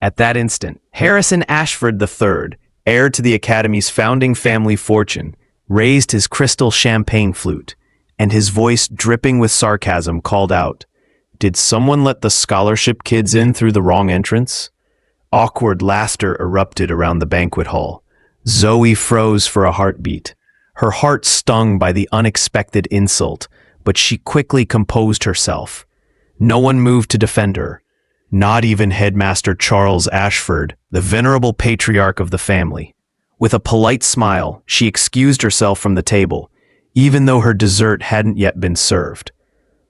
At that instant, Harrison Ashford III, heir to the Academy's founding family fortune, raised his crystal champagne flute, and his voice dripping with sarcasm called out, "Did someone let the scholarship kids in through the wrong entrance?" Awkward laughter erupted around the banquet hall. Zoe froze for a heartbeat. Her heart stung by the unexpected insult, but she quickly composed herself. No one moved to defend her, not even Headmaster Charles Ashford, the venerable patriarch of the family. With a polite smile, she excused herself from the table, even though her dessert hadn't yet been served.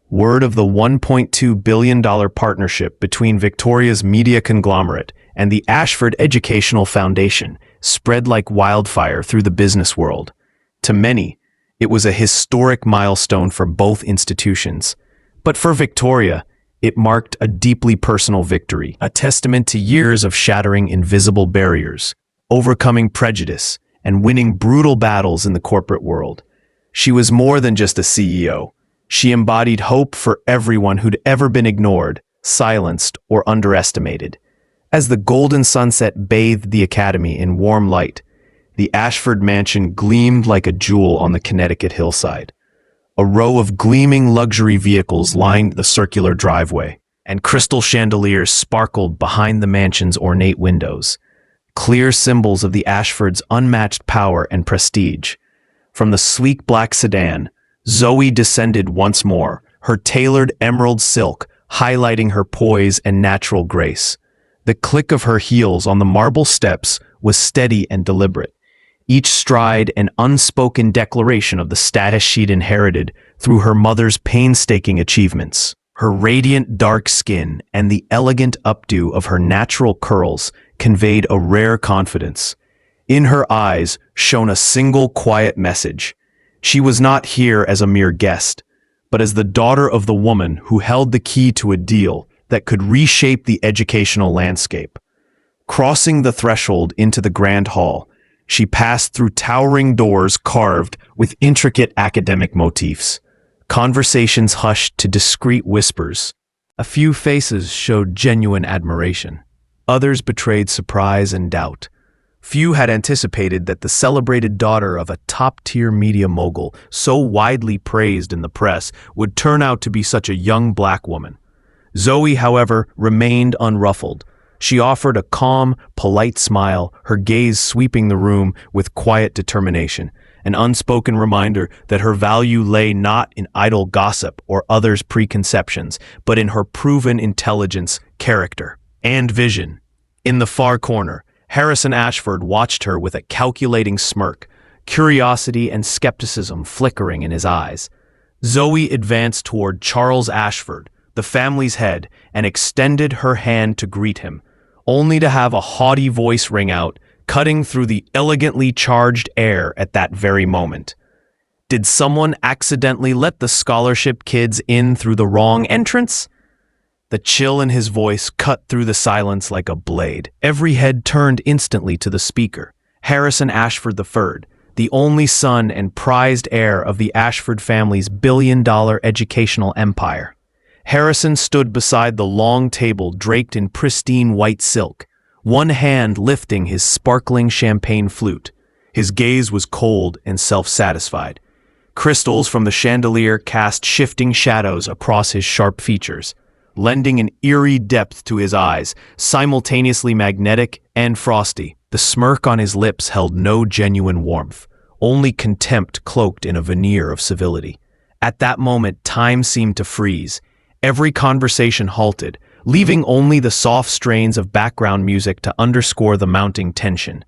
Word of the $1.2 billion partnership between Victoria's media conglomerate and the Ashford Educational Foundation spread like wildfire through the business world. To many, it was a historic milestone for both institutions. But for Victoria, it marked a deeply personal victory, a testament to years of shattering invisible barriers, overcoming prejudice, and winning brutal battles in the corporate world. She was more than just a CEO. She embodied hope for everyone who'd ever been ignored, silenced, or underestimated. As the golden sunset bathed the Academy in warm light, the Ashford mansion gleamed like a jewel on the Connecticut hillside. A row of gleaming luxury vehicles lined the circular driveway, and crystal chandeliers sparkled behind the mansion's ornate windows, clear symbols of the Ashfords' unmatched power and prestige. From the sleek black sedan, Zoe descended once more, her tailored emerald silk highlighting her poise and natural grace. The click of her heels on the marble steps was steady and deliberate, each stride an unspoken declaration of the status she'd inherited through her mother's painstaking achievements. Her radiant dark skin and the elegant updo of her natural curls conveyed a rare confidence. In her eyes shone a single quiet message. She was not here as a mere guest, but as the daughter of the woman who held the key to a deal that could reshape the educational landscape. Crossing the threshold into the grand hall, she passed through towering doors carved with intricate academic motifs. Conversations hushed to discreet whispers. A few faces showed genuine admiration. Others betrayed surprise and doubt. Few had anticipated that the celebrated daughter of a top-tier media mogul, so widely praised in the press, would turn out to be such a young black woman. Zoe, however, remained unruffled. She offered a calm, polite smile, her gaze sweeping the room with quiet determination, an unspoken reminder that her value lay not in idle gossip or others' preconceptions, but in her proven intelligence, character, and vision. In the far corner, Harrison Ashford watched her with a calculating smirk, curiosity and skepticism flickering in his eyes. Zoe advanced toward Charles Ashford, the family's head, and extended her hand to greet him, only to have a haughty voice ring out, cutting through the elegantly charged air at that very moment. Did someone accidentally let the scholarship kids in through the wrong entrance? The chill in his voice cut through the silence like a blade. Every head turned instantly to the speaker, Harrison Ashford III, the only son and prized heir of the Ashford family's billion-dollar educational empire. Harrison stood beside the long table draped in pristine white silk, one hand lifting his sparkling champagne flute. His gaze was cold and self-satisfied. Crystals from the chandelier cast shifting shadows across his sharp features, lending an eerie depth to his eyes, simultaneously magnetic and frosty. The smirk on his lips held no genuine warmth, only contempt cloaked in a veneer of civility. At that moment, time seemed to freeze. Every conversation halted, leaving only the soft strains of background music to underscore the mounting tension.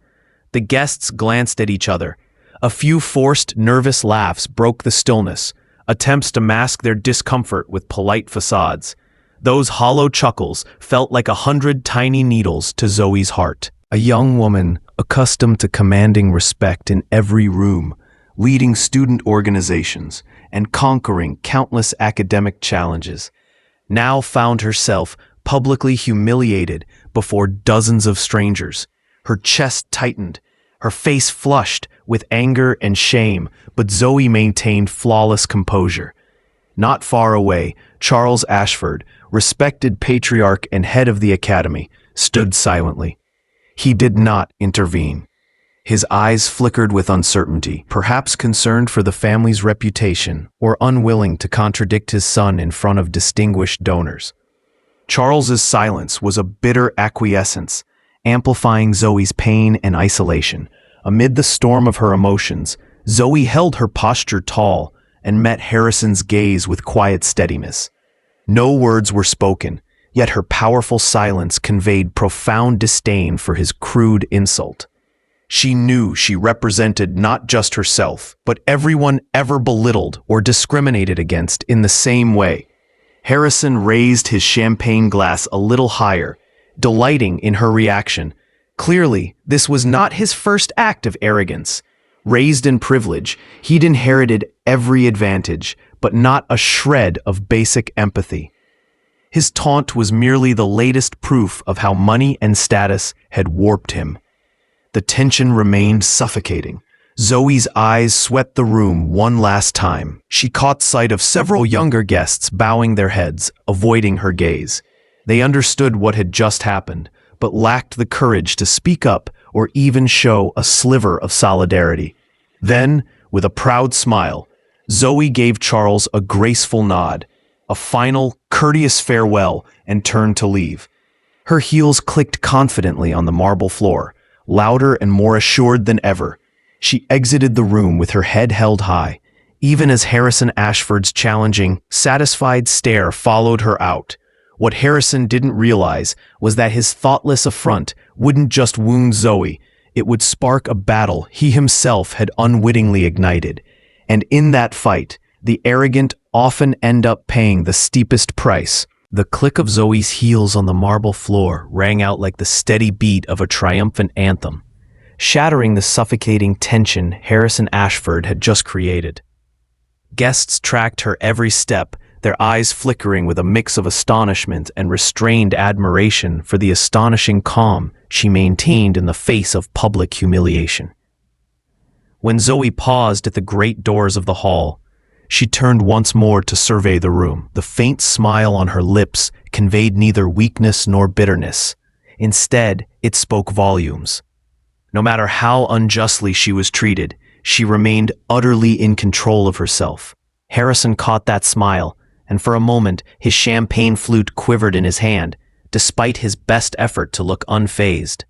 The guests glanced at each other. A few forced, nervous laughs broke the stillness, attempts to mask their discomfort with polite facades. Those hollow chuckles felt like 100 tiny needles to Zoe's heart. A young woman, accustomed to commanding respect in every room, leading student organizations, and conquering countless academic challenges, now found herself publicly humiliated before dozens of strangers. Her chest tightened, her face flushed with anger and shame, but Zoe maintained flawless composure. Not far away, Charles Ashford, respected patriarch and head of the academy, stood silently. He did not intervene. His eyes flickered with uncertainty, perhaps concerned for the family's reputation or unwilling to contradict his son in front of distinguished donors. Charles's silence was a bitter acquiescence, amplifying Zoe's pain and isolation. Amid the storm of her emotions, Zoe held her posture tall and met Harrison's gaze with quiet steadiness. No words were spoken, yet her powerful silence conveyed profound disdain for his crude insult. She knew she represented not just herself, but everyone ever belittled or discriminated against in the same way. Harrison raised his champagne glass a little higher, delighting in her reaction. Clearly, this was not his first act of arrogance. Raised in privilege, he'd inherited every advantage, but not a shred of basic empathy. His taunt was merely the latest proof of how money and status had warped him. The tension remained suffocating. Zoe's eyes swept the room one last time. She caught sight of several younger guests bowing their heads, avoiding her gaze. They understood what had just happened, but lacked the courage to speak up or even show a sliver of solidarity. Then, with a proud smile, Zoe gave Charles a graceful nod, a final, courteous farewell, and turned to leave. Her heels clicked confidently on the marble floor, louder and more assured than ever. She exited the room with her head held high, even as Harrison Ashford's challenging, satisfied stare followed her out. What Harrison didn't realize was that his thoughtless affront wouldn't just wound Zoe, it would spark a battle he himself had unwittingly ignited. And in that fight, the arrogant often end up paying the steepest price. The click of Zoe's heels on the marble floor rang out like the steady beat of a triumphant anthem, shattering the suffocating tension Harrison Ashford had just created. Guests tracked her every step, their eyes flickering with a mix of astonishment and restrained admiration for the astonishing calm she maintained in the face of public humiliation. When Zoe paused at the great doors of the hall, she turned once more to survey the room. The faint smile on her lips conveyed neither weakness nor bitterness. Instead, it spoke volumes. No matter how unjustly she was treated, she remained utterly in control of herself. Harrison caught that smile, and for a moment his champagne flute quivered in his hand, despite his best effort to look unfazed.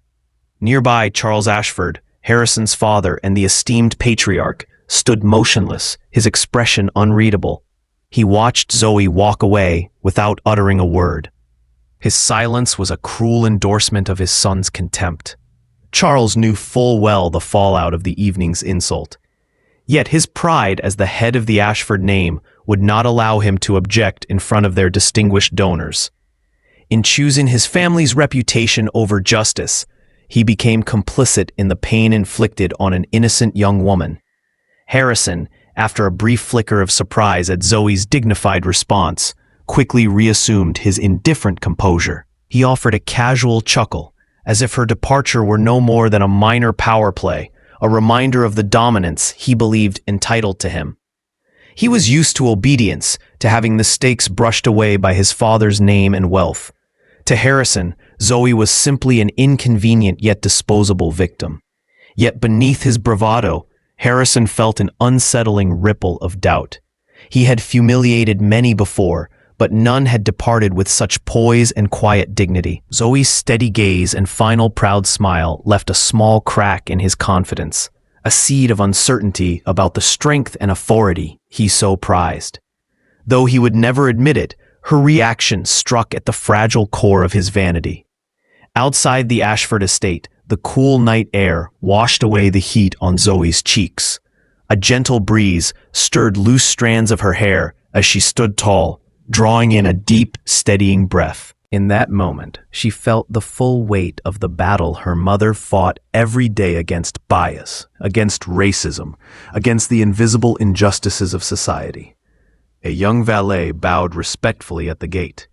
Nearby, Charles Ashford, Harrison's father and the esteemed patriarch, stood motionless, his expression unreadable. He watched Zoe walk away without uttering a word. His silence was a cruel endorsement of his son's contempt. Charles knew full well the fallout of the evening's insult. Yet his pride as the head of the Ashford name would not allow him to object in front of their distinguished donors. In choosing his family's reputation over justice, he became complicit in the pain inflicted on an innocent young woman. Harrison, after a brief flicker of surprise at Zoe's dignified response, quickly reassumed his indifferent composure. He offered a casual chuckle, as if her departure were no more than a minor power play, a reminder of the dominance he believed entitled to him. He was used to obedience, to having the stakes brushed away by his father's name and wealth. To Harrison, Zoe was simply an inconvenient yet disposable victim. Yet beneath his bravado, Harrison felt an unsettling ripple of doubt. He had humiliated many before, but none had departed with such poise and quiet dignity. Zoe's steady gaze and final proud smile left a small crack in his confidence, a seed of uncertainty about the strength and authority he so prized. Though he would never admit it, her reaction struck at the fragile core of his vanity. Outside the Ashford estate, the cool night air washed away the heat on Zoe's cheeks. A gentle breeze stirred loose strands of her hair as she stood tall, drawing in a deep, steadying breath. In that moment, she felt the full weight of the battle her mother fought every day against bias, against racism, against the invisible injustices of society. A young valet bowed respectfully at the gate.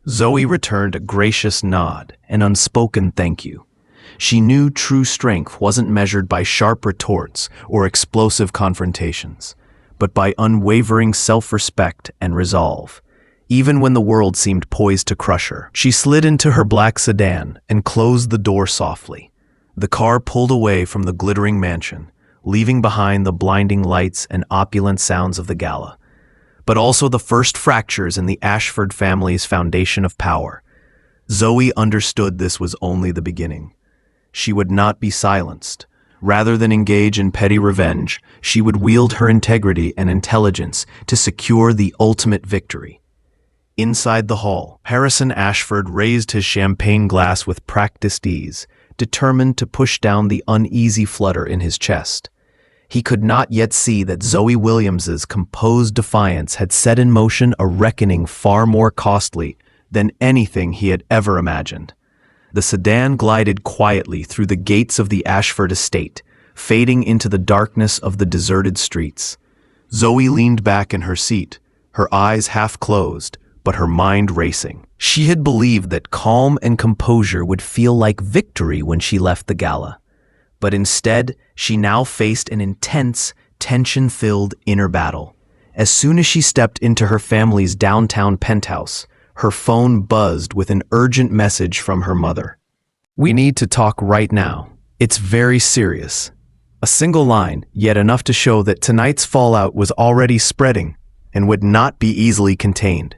Zoe returned a gracious nod, an unspoken thank you. She knew true strength wasn't measured by sharp retorts or explosive confrontations, but by unwavering self-respect and resolve. even when the world seemed poised to crush her. She slid into her black sedan and closed the door softly. The car pulled away from the glittering mansion, leaving behind the blinding lights and opulent sounds of the gala, but also the first fractures in the Ashford family's foundation of power. Zoe understood this was only the beginning. She would not be silenced. Rather than engage in petty revenge, she would wield her integrity and intelligence to secure the ultimate victory. Inside the hall, Harrison Ashford raised his champagne glass with practiced ease, determined to push down the uneasy flutter in his chest. He could not yet see that Zoe Williams's composed defiance had set in motion a reckoning far more costly than anything he had ever imagined. The sedan glided quietly through the gates of the Ashford estate, fading into the darkness of the deserted streets. Zoe leaned back in her seat, her eyes half closed, but her mind racing. She had believed that calm and composure would feel like victory when she left the gala. But instead, she now faced an intense, tension-filled inner battle. As soon as she stepped into her family's downtown penthouse, her phone buzzed with an urgent message from her mother. "We need to talk right now. It's very serious." A single line, yet enough to show that tonight's fallout was already spreading and would not be easily contained.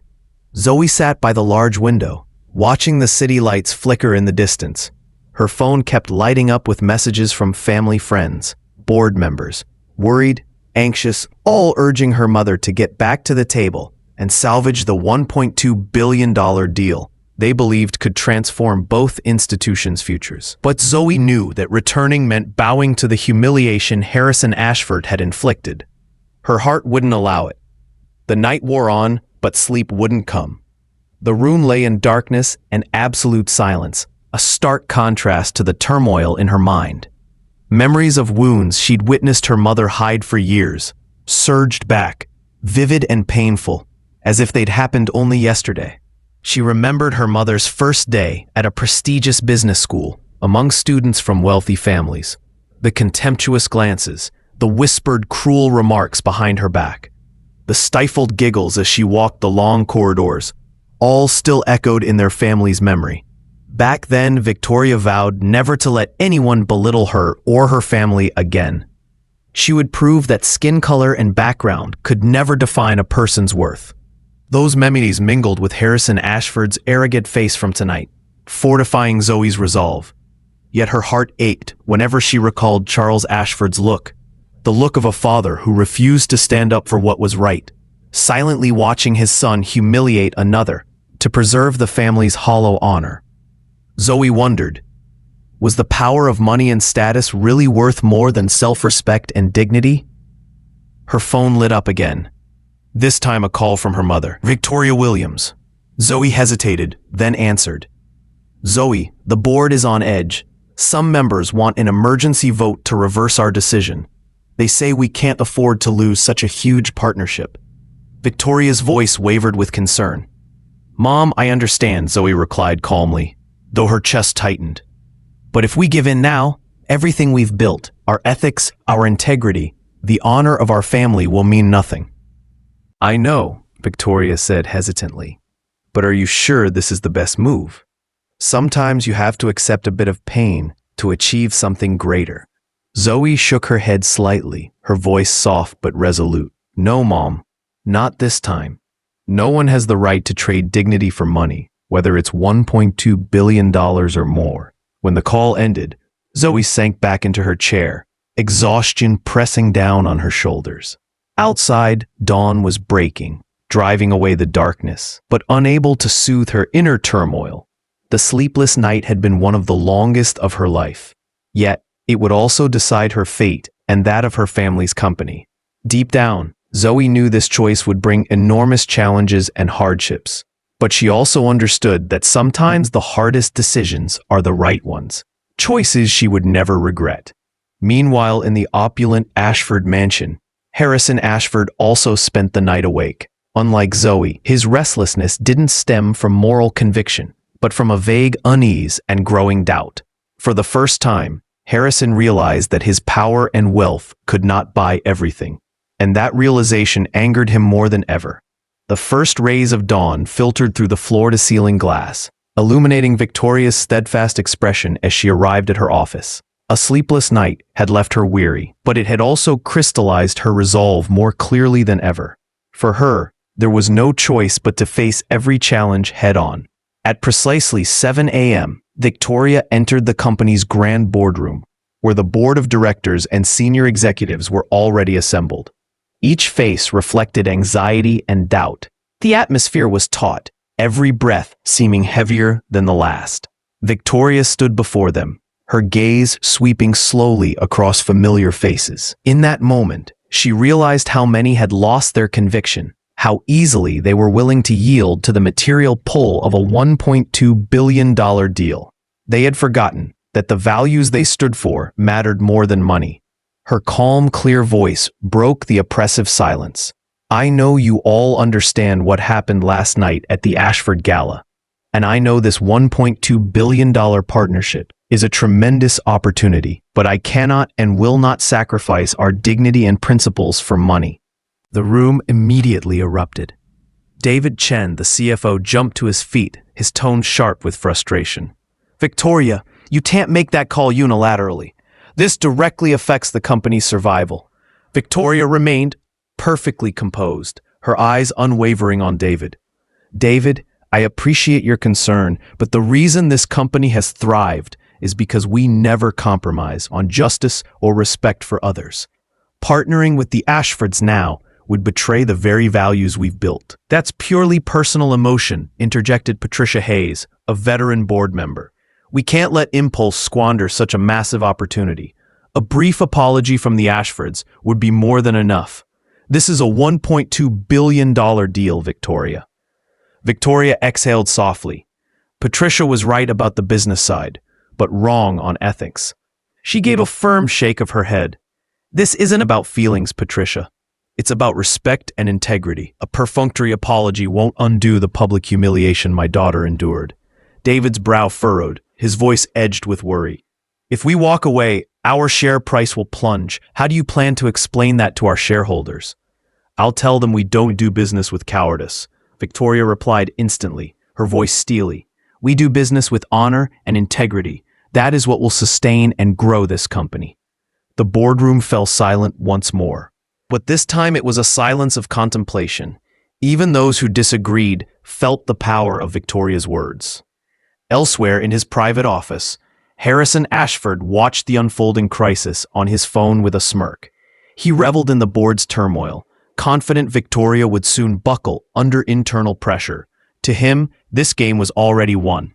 Zoe sat by the large window, watching the city lights flicker in the distance. Her phone kept lighting up with messages from family friends, board members, worried, anxious, all urging her mother to get back to the table and salvage the $1.2 billion deal they believed could transform both institutions' futures. But Zoe knew that returning meant bowing to the humiliation Harrison Ashford had inflicted. Her heart wouldn't allow it. The night wore on, but sleep wouldn't come. The room lay in darkness and absolute silence, a stark contrast to the turmoil in her mind. Memories of wounds she'd witnessed her mother hide for years surged back, vivid and painful, as if they'd happened only yesterday. She remembered her mother's first day at a prestigious business school among students from wealthy families. The contemptuous glances, the whispered cruel remarks behind her back, the stifled giggles as she walked the long corridors, all still echoed in their family's memory. Back then, Victoria vowed never to let anyone belittle her or her family again. She would prove that skin color and background could never define a person's worth. Those memories mingled with Harrison Ashford's arrogant face from tonight, fortifying Zoe's resolve. Yet her heart ached whenever she recalled Charles Ashford's look, the look of a father who refused to stand up for what was right, silently watching his son humiliate another to preserve the family's hollow honor. Zoe wondered, was the power of money and status really worth more than self-respect and dignity? Her phone lit up again. This time a call from her mother, Victoria Williams. Zoe hesitated, then answered. "Zoe, the board is on edge. Some members want an emergency vote to reverse our decision. They say we can't afford to lose such a huge partnership." Victoria's voice wavered with concern. "Mom, I understand," Zoe replied calmly, though her chest tightened. "But if we give in now, everything we've built, our ethics, our integrity, the honor of our family will mean nothing." "I know," Victoria said hesitantly, "but are you sure this is the best move? Sometimes you have to accept a bit of pain to achieve something greater." Zoe shook her head slightly, her voice soft but resolute. "No, Mom, not this time. No one has the right to trade dignity for money, whether it's $1.2 billion or more." When the call ended, Zoe sank back into her chair, exhaustion pressing down on her shoulders. Outside, dawn was breaking, driving away the darkness, but unable to soothe her inner turmoil. The sleepless night had been one of the longest of her life. Yet, it would also decide her fate and that of her family's company. Deep down, Zoe knew this choice would bring enormous challenges and hardships, but she also understood that sometimes the hardest decisions are the right ones, choices she would never regret. Meanwhile, in the opulent Ashford mansion, Harrison Ashford also spent the night awake. Unlike Zoe, his restlessness didn't stem from moral conviction, but from a vague unease and growing doubt. For the first time, Harrison realized that his power and wealth could not buy everything, and that realization angered him more than ever. The first rays of dawn filtered through the floor-to-ceiling glass, illuminating Victoria's steadfast expression as she arrived at her office. A sleepless night had left her weary, but it had also crystallized her resolve more clearly than ever. For her, there was no choice but to face every challenge head-on. At precisely 7 a.m., Victoria entered the company's grand boardroom, where the board of directors and senior executives were already assembled. Each face reflected anxiety and doubt. The atmosphere was taut, every breath seeming heavier than the last. Victoria stood before them, her gaze sweeping slowly across familiar faces. In that moment, she realized how many had lost their conviction, how easily they were willing to yield to the material pull of a $1.2 billion deal. They had forgotten that the values they stood for mattered more than money. Her calm, clear voice broke the oppressive silence. I know you all understand what happened last night at the Ashford Gala, and I know this $1.2 billion partnership is a tremendous opportunity, but I cannot and will not sacrifice our dignity and principles for money. The room immediately erupted. David Chen, the CFO, jumped to his feet, his tone sharp with frustration. Victoria, you can't make that call unilaterally. This directly affects the company's survival. Victoria remained perfectly composed, her eyes unwavering on David. David, I appreciate your concern, but the reason this company has thrived is because we never compromise on justice or respect for others. Partnering with the Ashfords now would betray the very values we've built. That's purely personal emotion, interjected Patricia Hayes, a veteran board member. We can't let impulse squander such a massive opportunity. A brief apology from the Ashfords would be more than enough. This is a $1.2 billion deal, Victoria. Victoria exhaled softly. Patricia was right about the business side, but wrong on ethics. She gave a firm shake of her head. This isn't about feelings, Patricia. It's about respect and integrity. A perfunctory apology won't undo the public humiliation my daughter endured. David's brow furrowed, his voice edged with worry. If we walk away, our share price will plunge. How do you plan to explain that to our shareholders? I'll tell them we don't do business with cowardice, Victoria replied instantly, her voice steely. We do business with honor and integrity. That is what will sustain and grow this company. The boardroom fell silent once more. But this time it was a silence of contemplation. Even those who disagreed felt the power of Victoria's words. Elsewhere in his private office, Harrison Ashford watched the unfolding crisis on his phone with a smirk. He reveled in the board's turmoil, confident Victoria would soon buckle under internal pressure. To him, this game was already won.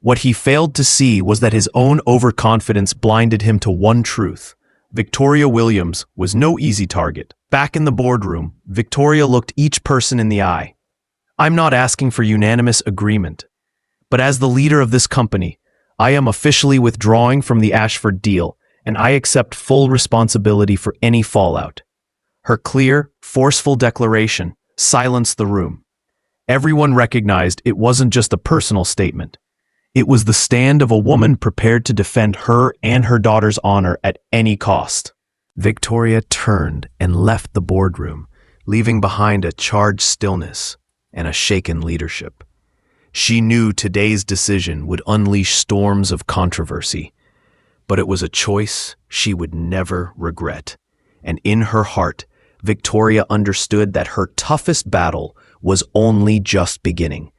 What he failed to see was that his own overconfidence blinded him to one truth. Victoria Williams was no easy target. Back in the boardroom, Victoria looked each person in the eye. I'm not asking for unanimous agreement, but as the leader of this company, I am officially withdrawing from the Ashford deal, and I accept full responsibility for any fallout. Her clear, forceful declaration silenced the room. Everyone recognized it wasn't just a personal statement. It was the stand of a woman prepared to defend her and her daughter's honor at any cost. Victoria turned and left the boardroom, leaving behind a charged stillness and a shaken leadership. She knew today's decision would unleash storms of controversy, but it was a choice she would never regret. And in her heart, Victoria understood that her toughest battle was only just beginning.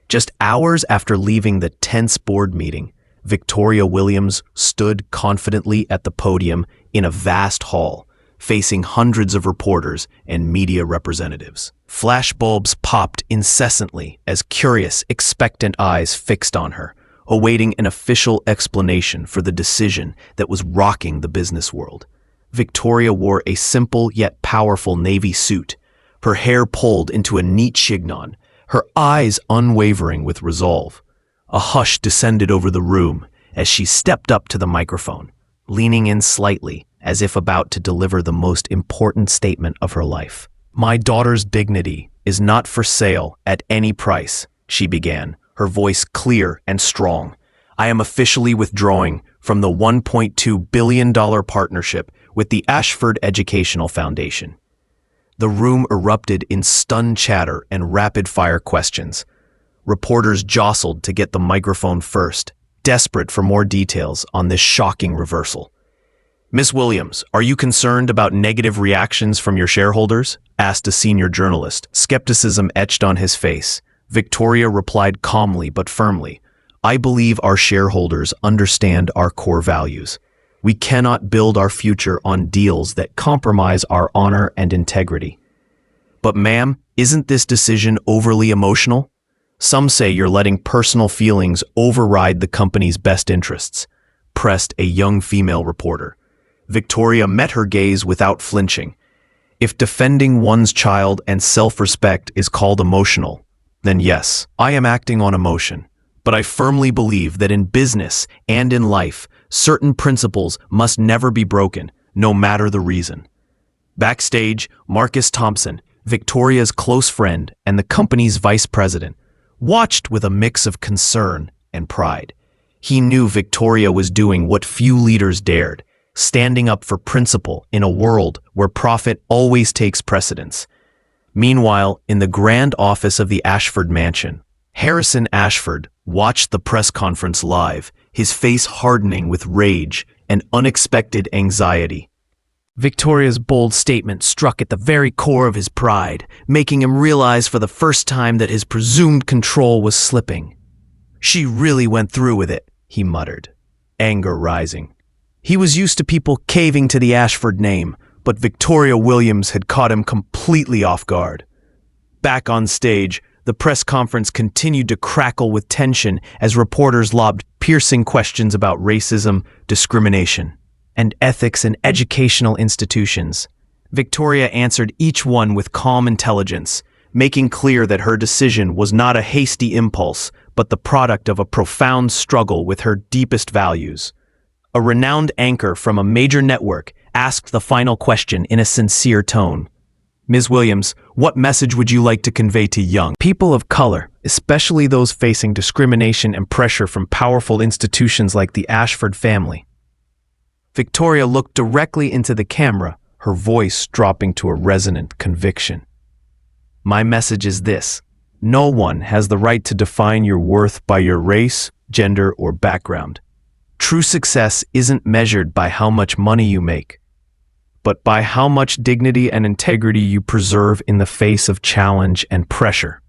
Just hours after leaving the tense board meeting, Victoria Williams stood confidently at the podium in a vast hall, facing hundreds of reporters and media representatives. Flashbulbs popped incessantly as curious, expectant eyes fixed on her, awaiting an official explanation for the decision that was rocking the business world. Victoria wore a simple yet powerful navy suit, her hair pulled into a neat chignon, her eyes unwavering with resolve. A hush descended over the room as she stepped up to the microphone, leaning in slightly as if about to deliver the most important statement of her life. My daughter's dignity is not for sale at any price, she began, her voice clear and strong. I am officially withdrawing from the $1.2 billion partnership with the Ashford Educational Foundation. The room erupted in stunned chatter and rapid-fire questions. Reporters jostled to get the microphone first, desperate for more details on this shocking reversal. "Miss Williams, are you concerned about negative reactions from your shareholders?" asked a senior journalist, skepticism etched on his face. Victoria replied calmly but firmly, "I believe our shareholders understand our core values. We cannot build our future on deals that compromise our honor and integrity." "But ma'am, isn't this decision overly emotional? Some say you're letting personal feelings override the company's best interests," pressed a young female reporter. Victoria met her gaze without flinching. "If defending one's child and self-respect is called emotional, then yes, I am acting on emotion. But I firmly believe that in business and in life, certain principles must never be broken, no matter the reason." Backstage, Marcus Thompson, Victoria's close friend and the company's vice president, watched with a mix of concern and pride. He knew Victoria was doing what few leaders dared, standing up for principle in a world where profit always takes precedence. Meanwhile, in the grand office of the Ashford mansion, Harrison Ashford watched the press conference live, his face hardening with rage and unexpected anxiety. Victoria's bold statement struck at the very core of his pride, making him realize for the first time that his presumed control was slipping. "She really went through with it," he muttered, anger rising. He was used to people caving to the Ashford name, but Victoria Williams had caught him completely off guard. Back on stage, the press conference continued to crackle with tension as reporters lobbed piercing questions about racism, discrimination, and ethics in educational institutions. Victoria answered each one with calm intelligence, making clear that her decision was not a hasty impulse, but the product of a profound struggle with her deepest values. A renowned anchor from a major network asked the final question in a sincere tone. "Ms. Williams, what message would you like to convey to young people of color, especially those facing discrimination and pressure from powerful institutions like the Ashford family?" Victoria looked directly into the camera, her voice dropping to a resonant conviction. "My message is this: no one has the right to define your worth by your race, gender, or background. True success isn't measured by how much money you make, but by how much dignity and integrity you preserve in the face of challenge and pressure."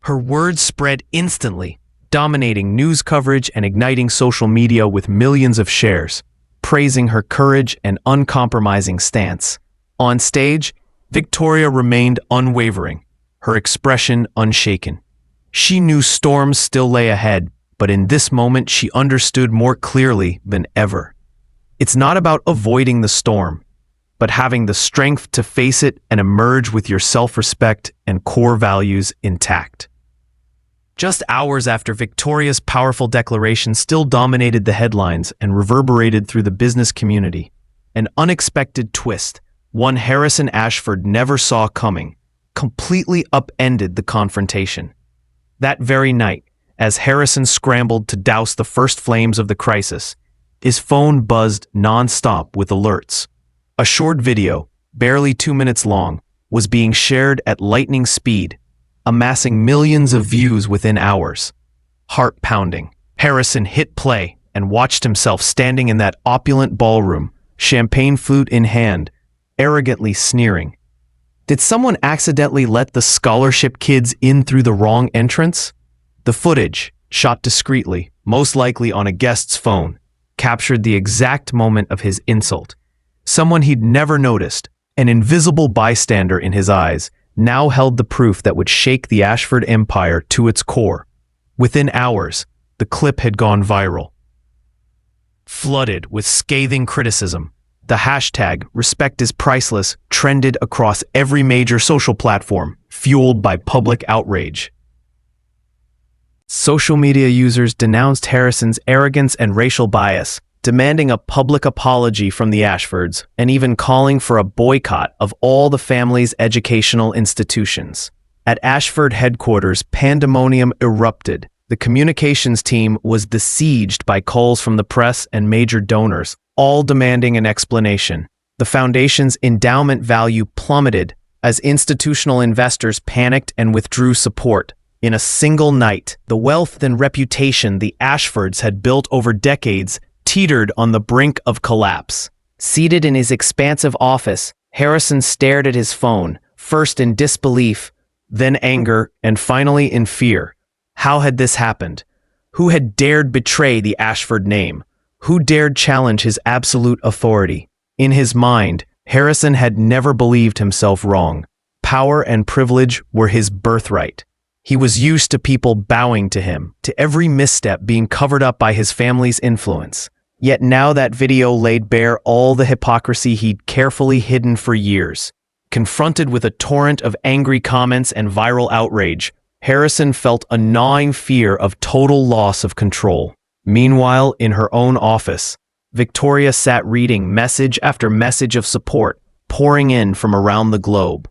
Her words spread instantly, dominating news coverage and igniting social media with millions of shares, praising her courage and uncompromising stance. On stage, Victoria remained unwavering, her expression unshaken. She knew storms still lay ahead, but in this moment she understood more clearly than ever. It's not about avoiding the storm, but having the strength to face it and emerge with your self-respect and core values intact. Just hours after Victoria's powerful declaration still dominated the headlines and reverberated through the business community, an unexpected twist, one Harrison Ashford never saw coming, completely upended the confrontation. That very night, as Harrison scrambled to douse the first flames of the crisis, his phone buzzed non-stop with alerts. A short video, barely 2 minutes long, was being shared at lightning speed, amassing millions of views within hours. Heart pounding, Harrison hit play and watched himself standing in that opulent ballroom, champagne flute in hand, arrogantly sneering. Did someone accidentally let the scholarship kids in through the wrong entrance? The footage, shot discreetly, most likely on a guest's phone, captured the exact moment of his insult. Someone he'd never noticed, an invisible bystander in his eyes, now held the proof that would shake the Ashford empire to its core. Within hours, the clip had gone viral. Flooded with scathing criticism, the hashtag "Respect is Priceless" trended across every major social platform, fueled by public outrage. Social media users denounced Harrison's arrogance and racial bias, demanding a public apology from the Ashfords, and even calling for a boycott of all the family's educational institutions. At Ashford headquarters, pandemonium erupted. The communications team was besieged by calls from the press and major donors, all demanding an explanation. The foundation's endowment value plummeted as institutional investors panicked and withdrew support. In a single night, the wealth and reputation the Ashfords had built over decades teetered on the brink of collapse. Seated in his expansive office, Harrison stared at his phone, first in disbelief, then anger, and finally in fear. How had this happened? Who had dared betray the Ashford name? Who dared challenge his absolute authority? In his mind, Harrison had never believed himself wrong. Power and privilege were his birthright. He was used to people bowing to him, to every misstep being covered up by his family's influence. Yet now that video laid bare all the hypocrisy he'd carefully hidden for years. Confronted with a torrent of angry comments and viral outrage, Harrison felt a gnawing fear of total loss of control. Meanwhile, in her own office, Victoria sat reading message after message of support, pouring in from around the globe.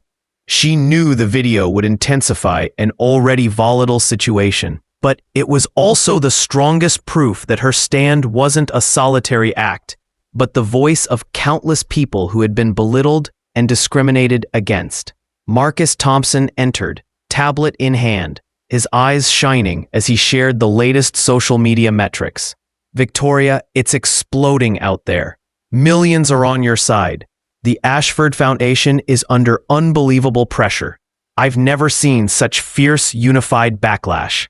She knew the video would intensify an already volatile situation, but it was also the strongest proof that her stand wasn't a solitary act, but the voice of countless people who had been belittled and discriminated against. Marcus Thompson entered, tablet in hand, his eyes shining as he shared the latest social media metrics. Victoria, it's exploding out there. Millions are on your side. The Ashford Foundation is under unbelievable pressure. I've never seen such fierce, unified backlash.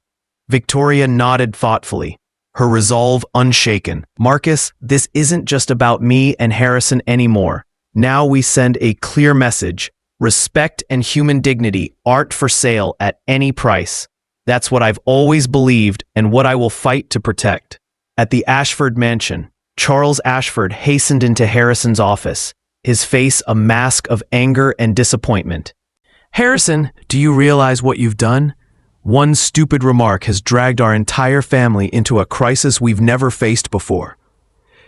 Victoria nodded thoughtfully, her resolve unshaken. Marcus, this isn't just about me and Harrison anymore. Now we send a clear message. Respect and human dignity aren't for sale at any price. That's what I've always believed and what I will fight to protect. At the Ashford mansion, Charles Ashford hastened into Harrison's office, his face a mask of anger and disappointment. Harrison, do you realize what you've done? One stupid remark has dragged our entire family into a crisis we've never faced before.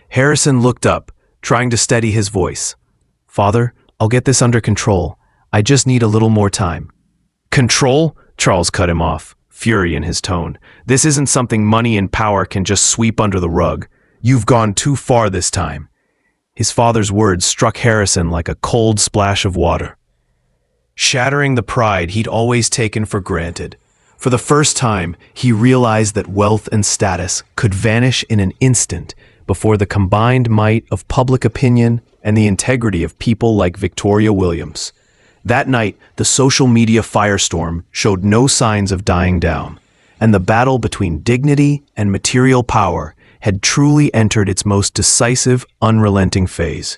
Harrison looked up, trying to steady his voice. Father, I'll get this under control. I just need a little more time. Control? Charles cut him off, fury in his tone. This isn't something money and power can just sweep under the rug. You've gone too far this time. His father's words struck Harrison like a cold splash of water, shattering the pride he'd always taken for granted. For the first time, he realized that wealth and status could vanish in an instant before the combined might of public opinion and the integrity of people like Victoria Williams. That night, the social media firestorm showed no signs of dying down, and the battle between dignity and material power had truly entered its most decisive, unrelenting phase.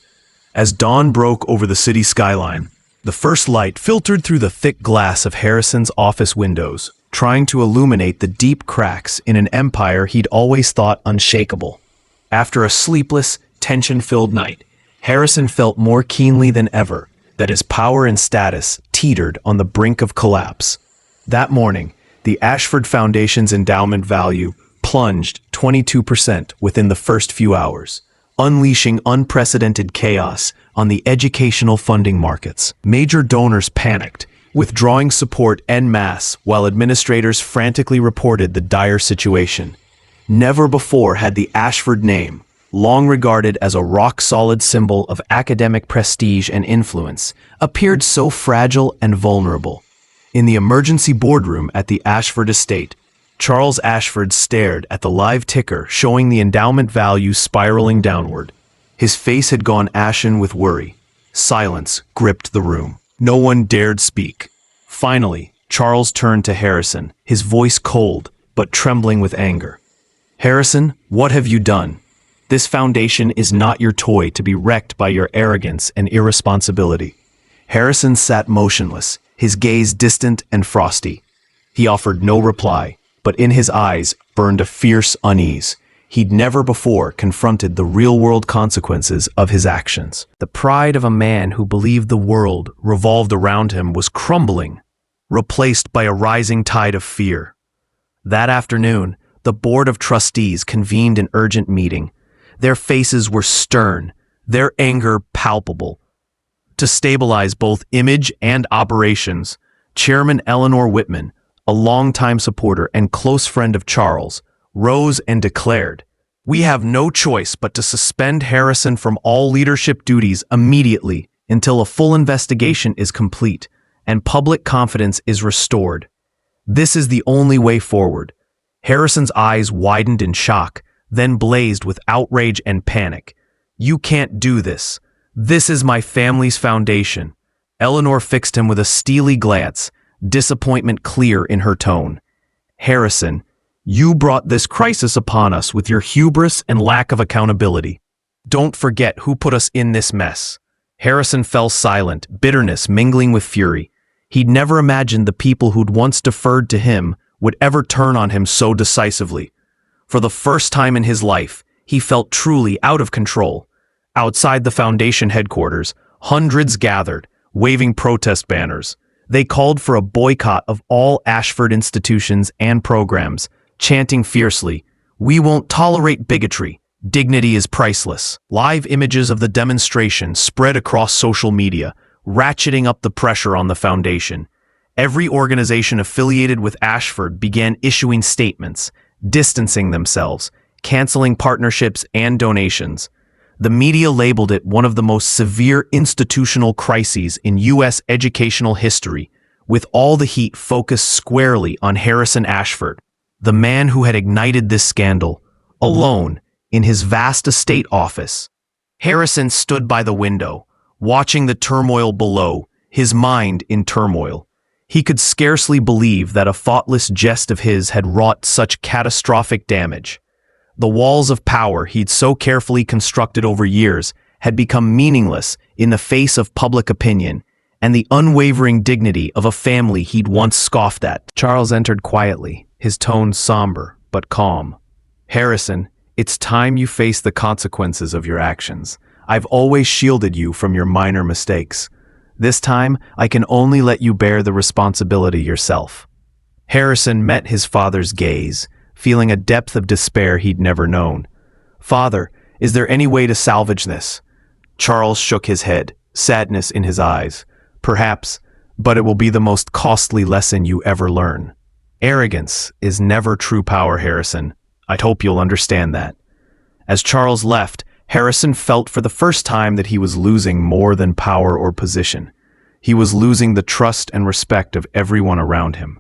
As dawn broke over the city skyline, the first light filtered through the thick glass of Harrison's office windows, trying to illuminate the deep cracks in an empire he'd always thought unshakable. After a sleepless, tension-filled night, Harrison felt more keenly than ever that his power and status teetered on the brink of collapse. That morning, the Ashford Foundation's endowment value plunged 22% within the first few hours, unleashing unprecedented chaos on the educational funding markets. Major donors panicked, withdrawing support en masse while administrators frantically reported the dire situation. Never before had the Ashford name, long regarded as a rock-solid symbol of academic prestige and influence, appeared so fragile and vulnerable. In the emergency boardroom at the Ashford estate, Charles Ashford stared at the live ticker showing the endowment value spiraling downward. His face had gone ashen with worry. Silence gripped the room. No one dared speak. Finally, Charles turned to Harrison, his voice cold, but trembling with anger. Harrison, what have you done? This foundation is not your toy to be wrecked by your arrogance and irresponsibility. Harrison sat motionless, his gaze distant and frosty. He offered no reply, but in his eyes burned a fierce unease. He'd never before confronted the real-world consequences of his actions. The pride of a man who believed the world revolved around him was crumbling, replaced by a rising tide of fear. That afternoon, the Board of Trustees convened an urgent meeting. Their faces were stern, their anger palpable. To stabilize both image and operations, Chairman Eleanor Whitman, a longtime supporter and close friend of Charles, rose and declared, We have no choice but to suspend Harrison from all leadership duties immediately until a full investigation is complete and public confidence is restored. This is the only way forward." Harrison's eyes widened in shock, then blazed with outrage and panic. "You can't do this. This is my family's foundation." Eleanor fixed him with a steely glance, disappointment clear in her tone. "Harrison, you brought this crisis upon us with your hubris and lack of accountability. Don't forget who put us in this mess." Harrison fell silent, bitterness mingling with fury. He'd never imagined the people who'd once deferred to him would ever turn on him so decisively. For the first time in his life, he felt truly out of control. Outside the foundation headquarters, hundreds gathered, waving protest banners. They called for a boycott of all Ashford institutions and programs, chanting fiercely, "We won't tolerate bigotry. Dignity is priceless." Live images of the demonstration spread across social media, ratcheting up the pressure on the foundation. Every organization affiliated with Ashford began issuing statements, distancing themselves, canceling partnerships and donations. The media labeled it one of the most severe institutional crises in U.S. educational history, with all the heat focused squarely on Harrison Ashford, the man who had ignited this scandal, alone, in his vast estate office. Harrison stood by the window, watching the turmoil below, his mind in turmoil. He could scarcely believe that a thoughtless jest of his had wrought such catastrophic damage. The walls of power he'd so carefully constructed over years had become meaningless in the face of public opinion and the unwavering dignity of a family he'd once scoffed at. Charles entered quietly, his tone somber but calm. "Harrison, it's time you face the consequences of your actions. I've always shielded you from your minor mistakes. This time, I can only let you bear the responsibility yourself." Harrison met his father's gaze, feeling a depth of despair he'd never known. "Father, is there any way to salvage this?" Charles shook his head, sadness in his eyes. "Perhaps, but it will be the most costly lesson you ever learn. Arrogance is never true power, Harrison. I'd hope you'll understand that." As Charles left, Harrison felt for the first time that he was losing more than power or position. He was losing the trust and respect of everyone around him.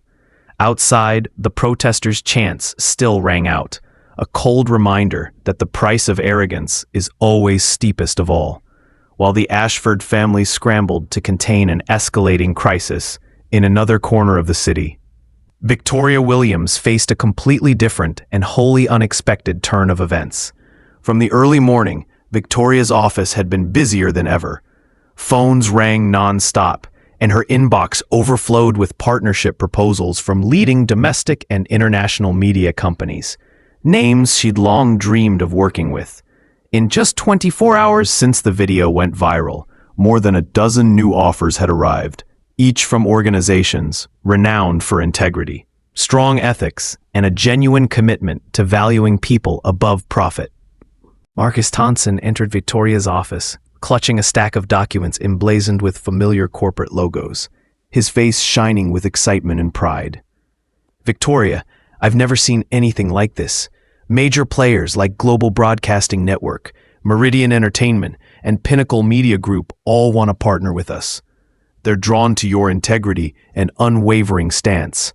Outside, the protesters' chants still rang out, a cold reminder that the price of arrogance is always steepest of all, while the Ashford family scrambled to contain an escalating crisis in another corner of the city. Victoria Williams faced a completely different and wholly unexpected turn of events. From the early morning, Victoria's office had been busier than ever. Phones rang non-stop, and her inbox overflowed with partnership proposals from leading domestic and international media companies, names she'd long dreamed of working with. In just 24 hours since the video went viral, more than a dozen new offers had arrived, each from organizations renowned for integrity, strong ethics, and a genuine commitment to valuing people above profit. Marcus Tonson entered Victoria's office, clutching a stack of documents emblazoned with familiar corporate logos, his face shining with excitement and pride. "Victoria, I've never seen anything like this. Major players like Global Broadcasting Network, Meridian Entertainment, and Pinnacle Media Group all want to partner with us. They're drawn to your integrity and unwavering stance."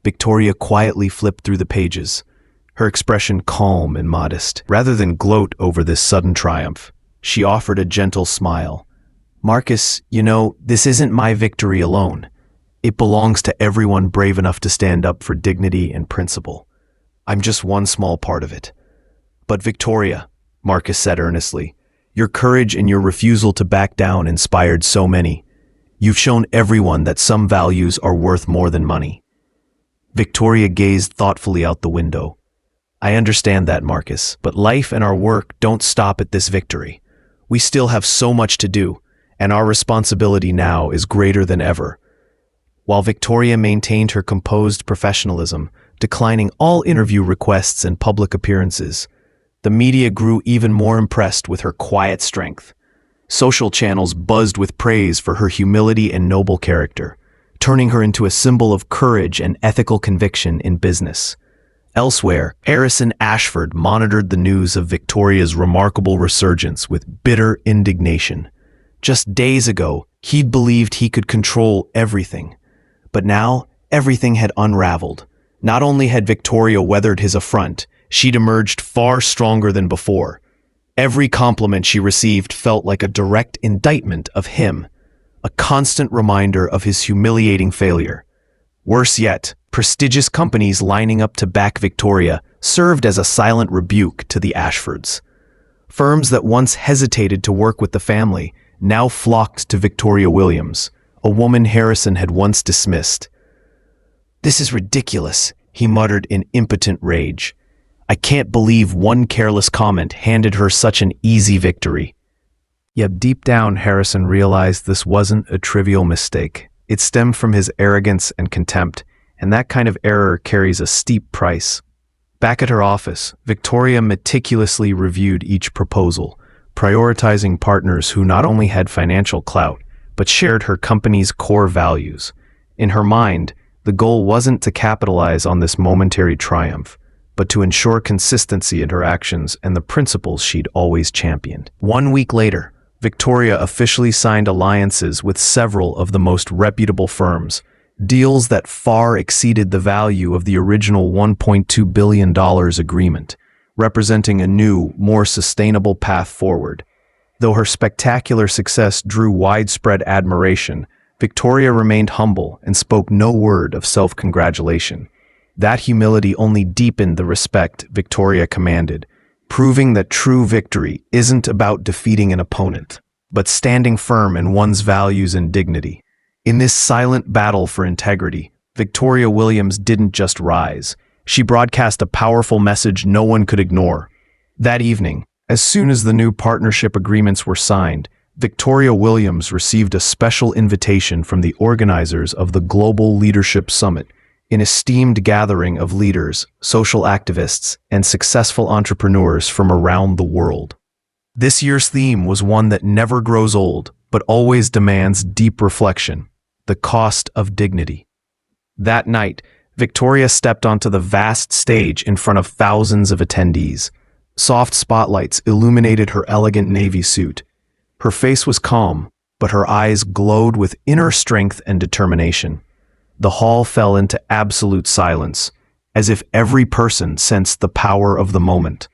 Victoria quietly flipped through the pages, her expression calm and modest. Rather than gloat over this sudden triumph, she offered a gentle smile. "Marcus, you know, this isn't my victory alone. It belongs to everyone brave enough to stand up for dignity and principle. I'm just one small part of it." "But Victoria," Marcus said earnestly, "your courage and your refusal to back down inspired so many. You've shown everyone that some values are worth more than money." Victoria gazed thoughtfully out the window. "I understand that, Marcus, but life and our work don't stop at this victory. We still have so much to do, and our responsibility now is greater than ever." While Victoria maintained her composed professionalism, declining all interview requests and public appearances, the media grew even more impressed with her quiet strength. Social channels buzzed with praise for her humility and noble character, turning her into a symbol of courage and ethical conviction in business. Elsewhere, Harrison Ashford monitored the news of Victoria's remarkable resurgence with bitter indignation. Just days ago, he'd believed he could control everything. But now, everything had unraveled. Not only had Victoria weathered his affront, she'd emerged far stronger than before. Every compliment she received felt like a direct indictment of him, a constant reminder of his humiliating failure. Worse yet, prestigious companies lining up to back Victoria served as a silent rebuke to the Ashfords. Firms that once hesitated to work with the family now flocked to Victoria Williams, a woman Harrison had once dismissed. "This is ridiculous," he muttered in impotent rage. "I can't believe one careless comment handed her such an easy victory." Yet deep down, Harrison realized this wasn't a trivial mistake. It stemmed from his arrogance and contempt, and that kind of error carries a steep price. Back at her office, Victoria meticulously reviewed each proposal, prioritizing partners who not only had financial clout, but shared her company's core values. In her mind, the goal wasn't to capitalize on this momentary triumph, but to ensure consistency in her actions and the principles she'd always championed. 1 week later, Victoria officially signed alliances with several of the most reputable firms, deals that far exceeded the value of the original $1.2 billion agreement, representing a new, more sustainable path forward. Though her spectacular success drew widespread admiration, Victoria remained humble and spoke no word of self-congratulation. That humility only deepened the respect Victoria commanded, proving that true victory isn't about defeating an opponent, but standing firm in one's values and dignity. In this silent battle for integrity, Victoria Williams didn't just rise. She broadcast a powerful message no one could ignore. That evening, as soon as the new partnership agreements were signed, Victoria Williams received a special invitation from the organizers of the Global Leadership Summit, an esteemed gathering of leaders, social activists, and successful entrepreneurs from around the world. This year's theme was one that never grows old, but always demands deep reflection: the cost of dignity. That night, Victoria stepped onto the vast stage in front of thousands of attendees. Soft spotlights illuminated her elegant navy suit. Her face was calm, but her eyes glowed with inner strength and determination. The hall fell into absolute silence, as if every person sensed the power of the moment.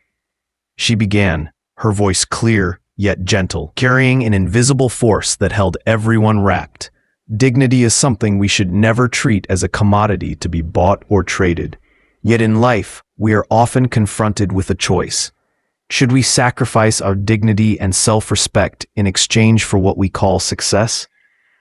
She began, her voice clear yet gentle, carrying an invisible force that held everyone rapt. Dignity is something we should never treat as a commodity to be bought or traded. Yet in life, we are often confronted with a choice. Should we sacrifice our dignity and self-respect in exchange for what we call success?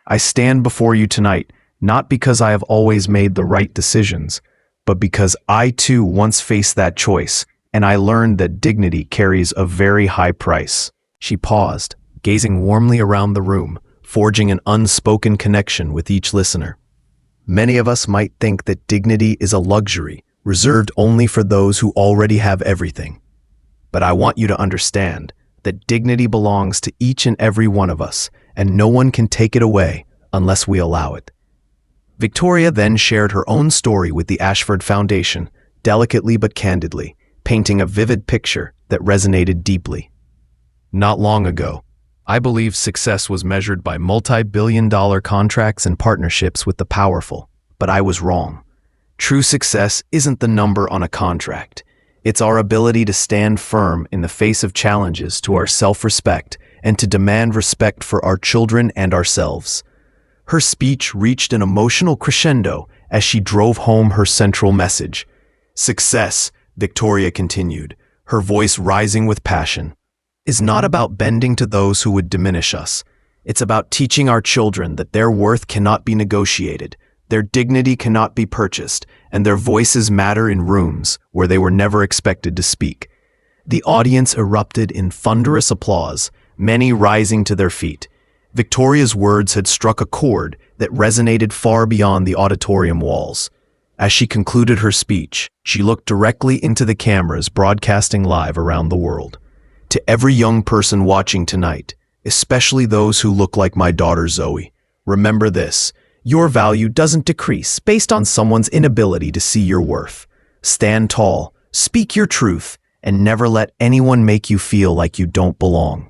I stand before you tonight, not because I have always made the right decisions, but because I too once faced that choice, and I learned that dignity carries a very high price. She paused, gazing warmly around the room, forging an unspoken connection with each listener. Many of us might think that dignity is a luxury, reserved only for those who already have everything. But I want you to understand that dignity belongs to each and every one of us, and no one can take it away unless we allow it. Victoria then shared her own story with the Ashford Foundation, delicately but candidly, painting a vivid picture that resonated deeply. Not long ago, I believed success was measured by multi-billion-dollar contracts and partnerships with the powerful, but I was wrong. True success isn't the number on a contract. It's our ability to stand firm in the face of challenges to our self-respect and to demand respect for our children and ourselves. Her speech reached an emotional crescendo as she drove home her central message. Success, Victoria continued, her voice rising with passion, is not about bending to those who would diminish us. It's about teaching our children that their worth cannot be negotiated, their dignity cannot be purchased, and their voices matter in rooms where they were never expected to speak. The audience erupted in thunderous applause, many rising to their feet. Victoria's words had struck a chord that resonated far beyond the auditorium walls. As she concluded her speech, she looked directly into the cameras broadcasting live around the world. To every young person watching tonight, especially those who look like my daughter Zoe, remember this: your value doesn't decrease based on someone's inability to see your worth. Stand tall, speak your truth, and never let anyone make you feel like you don't belong.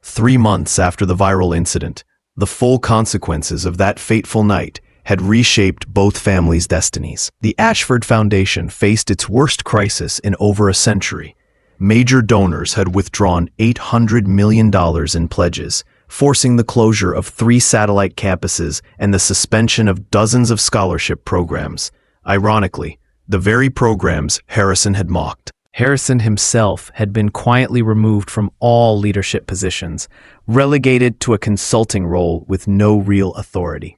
3 months after the viral incident, the full consequences of that fateful night had reshaped both families' destinies. The Ashford Foundation faced its worst crisis in over a century. Major donors had withdrawn $800 million in pledges, forcing the closure of 3 satellite campuses and the suspension of dozens of scholarship programs. Ironically, the very programs Harrison had mocked. Harrison himself had been quietly removed from all leadership positions, relegated to a consulting role with no real authority.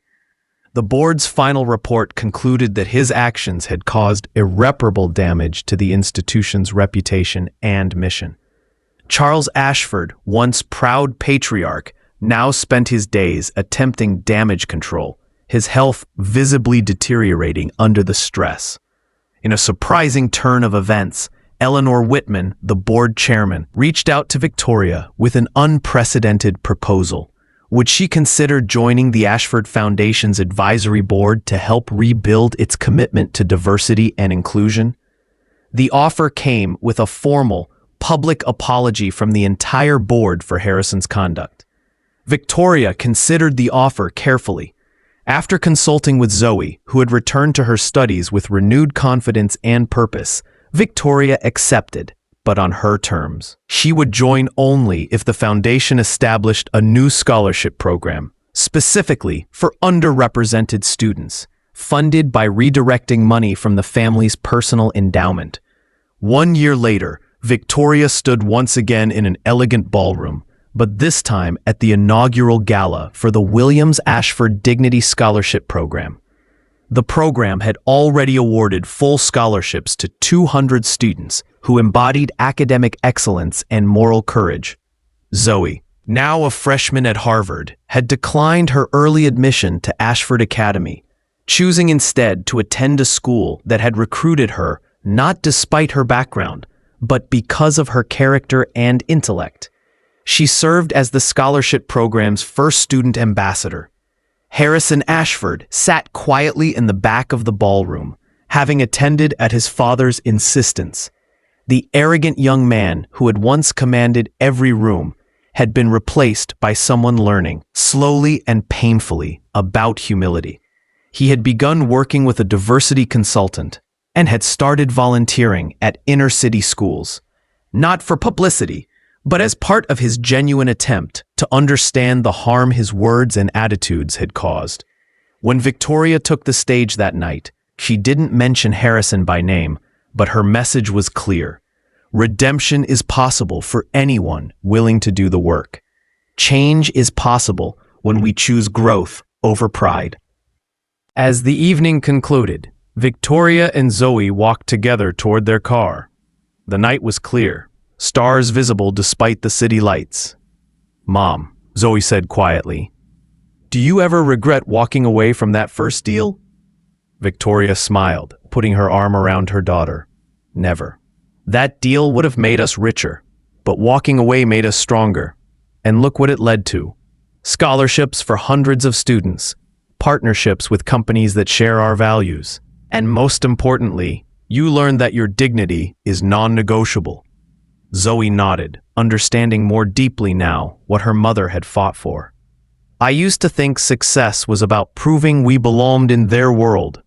The board's final report concluded that his actions had caused irreparable damage to the institution's reputation and mission. Charles Ashford, once proud patriarch, now spent his days attempting damage control, his health visibly deteriorating under the stress. In a surprising turn of events, Eleanor Whitman, the board chairman, reached out to Victoria with an unprecedented proposal. Would she consider joining the Ashford Foundation's advisory board to help rebuild its commitment to diversity and inclusion? The offer came with a formal, public apology from the entire board for Harrison's conduct. Victoria considered the offer carefully. After consulting with Zoe, who had returned to her studies with renewed confidence and purpose, Victoria accepted, but on her terms. She would join only if the foundation established a new scholarship program, specifically for underrepresented students, funded by redirecting money from the family's personal endowment. 1 year later, Victoria stood once again in an elegant ballroom, but this time at the inaugural gala for the Williams Ashford Dignity Scholarship Program. The program had already awarded full scholarships to 200 students who embodied academic excellence and moral courage. Zoe, now a freshman at Harvard, had declined her early admission to Ashford Academy, choosing instead to attend a school that had recruited her not despite her background, but because of her character and intellect. She served as the scholarship program's first student ambassador. Harrison Ashford sat quietly in the back of the ballroom, having attended at his father's insistence. The arrogant young man who had once commanded every room had been replaced by someone learning, slowly and painfully, about humility. He had begun working with a diversity consultant and had started volunteering at inner-city schools, not for publicity, but as part of his genuine attempt to understand the harm his words and attitudes had caused. When Victoria took the stage that night, she didn't mention Harrison by name, but her message was clear. Redemption is possible for anyone willing to do the work. Change is possible when we choose growth over pride. As the evening concluded, Victoria and Zoe walked together toward their car. The night was clear, stars visible despite the city lights. "Mom," Zoe said quietly, "do you ever regret walking away from that first deal?" Victoria smiled, putting her arm around her daughter. "Never. That deal would have made us richer, but walking away made us stronger. And look what it led to. Scholarships for hundreds of students, partnerships with companies that share our values, and most importantly, you learned that your dignity is non-negotiable." Zoe nodded, understanding more deeply now what her mother had fought for. "I used to think success was about proving we belonged in their world.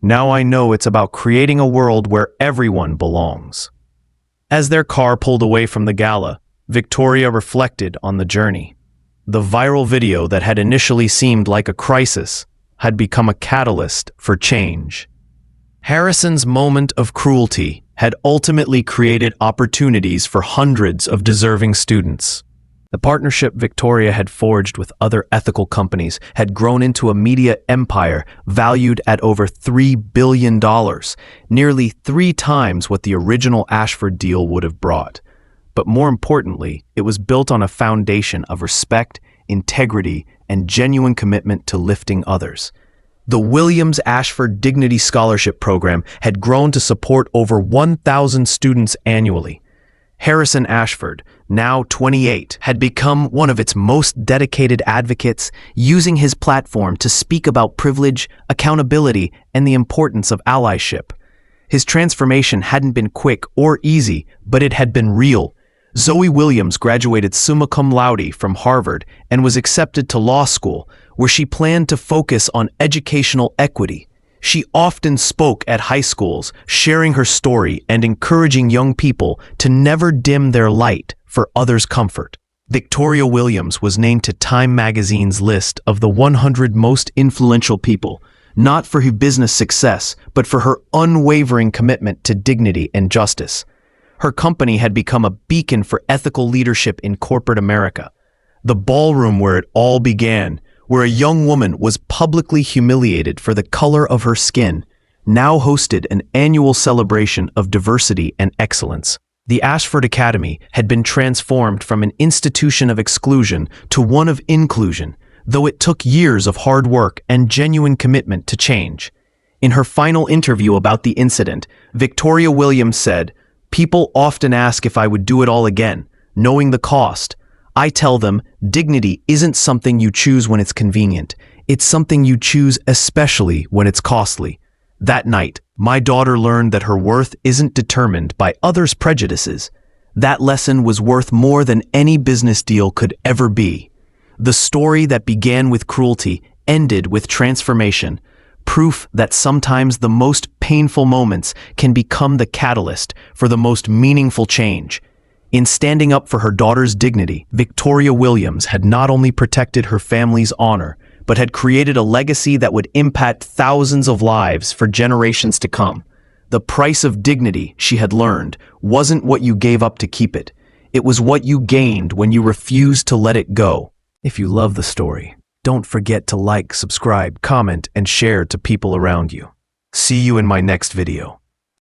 Now I know it's about creating a world where everyone belongs." As their car pulled away from the gala, Victoria reflected on the journey. The viral video that had initially seemed like a crisis had become a catalyst for change. Harrison's moment of cruelty had ultimately created opportunities for hundreds of deserving students. The partnership Victoria had forged with other ethical companies had grown into a media empire valued at over $3 billion, nearly 3 times what the original Ashford deal would have brought. But more importantly, it was built on a foundation of respect, integrity, and genuine commitment to lifting others. The Williams Ashford Dignity Scholarship Program had grown to support over 1,000 students annually. Harrison Ashford, now 28, had become one of its most dedicated advocates, using his platform to speak about privilege, accountability, and the importance of allyship. His transformation hadn't been quick or easy, but it had been real. Zoe Williams graduated summa cum laude from Harvard and was accepted to law school, where she planned to focus on educational equity. She often spoke at high schools, sharing her story and encouraging young people to never dim their light for others' comfort. Victoria Williams was named to Time magazine's list of the 100 most influential people, not for her business success, but for her unwavering commitment to dignity and justice. Her company had become a beacon for ethical leadership in corporate America. The ballroom where it all began, where a young woman was publicly humiliated for the color of her skin, now hosted an annual celebration of diversity and excellence. The Ashford Academy had been transformed from an institution of exclusion to one of inclusion, though it took years of hard work and genuine commitment to change. In her final interview about the incident, Victoria Williams said, "People often ask if I would do it all again, knowing the cost. I tell them, dignity isn't something you choose when it's convenient. It's something you choose especially when it's costly." That night, my daughter learned that her worth isn't determined by others' prejudices. That lesson was worth more than any business deal could ever be. The story that began with cruelty ended with transformation, proof that sometimes the most painful moments can become the catalyst for the most meaningful change. In standing up for her daughter's dignity, Victoria Williams had not only protected her family's honor, but had created a legacy that would impact thousands of lives for generations to come. The price of dignity, she had learned, wasn't what you gave up to keep it. It was what you gained when you refused to let it go. If you love the story, don't forget to like, subscribe, comment, and share to people around you. See you in my next video.